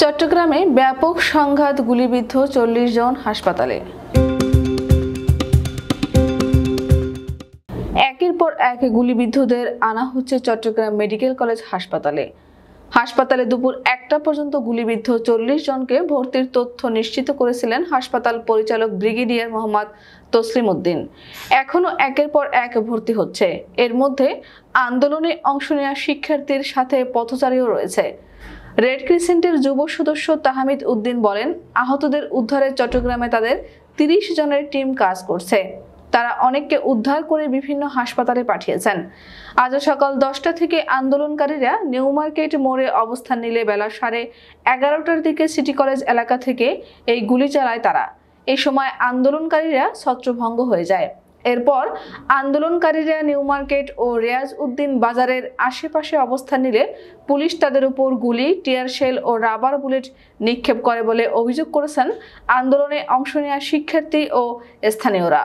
চট্টগ্রামে ব্যাপক সংঘাত, গুলিবিদ্ধ ৪০ জন হাসপাতালে। একের পর এক গুলিবিদ্ধদের আনা হচ্ছে চট্টগ্রাম মেডিকেল কলেজ হাসপাতালে। হাসপাতালে দুপুর ১টা পর্যন্ত গুলিবিদ্ধ ৪০ জনকে ভর্তির তথ্য নিশ্চিত করেছিলেন হাসপাতাল পরিচালক ব্রিগেডিয়ার মোহাম্মদ তসলিম উদ্দিন। এখনো একের পর এক ভর্তি হচ্ছে। এর মধ্যে আন্দোলনে অংশ নেওয়া শিক্ষার্থীর সাথে পথচারীও রয়েছে। রেড ক্রিসেন্টের যুব সদস্য তাহমিদ উদ্দিন বলেন, আহতদের উদ্ধারে চট্টগ্রামে তাদের ৩০ জনের টিম কাজ করছে। তারা অনেককে উদ্ধার করে বিভিন্ন হাসপাতালে পাঠিয়েছেন। আজ সকাল 10টা থেকে আন্দোলনকারীরা নিউ মার্কেট মোড়ে অবস্থান নিলে বেলা 11:30টার দিকে সিটি কলেজ এলাকা থেকে এই গুলি চালায় তারা। এই সময় আন্দোলনকারীরা ছত্রভঙ্গ হয়ে যায়। এরপর আন্দোলনকারীরা নিউ মার্কেট ও রিয়াজ উদ্দিন বাজারের আশেপাশে অবস্থান নিলে পুলিশ তাদের উপর গুলি, টিয়ার শেল ও রাবার বুলেট নিক্ষেপ করে বলে অভিযোগ করেছেন আন্দোলনে অংশ নেওয়া শিক্ষার্থী ও স্থানীয়রা।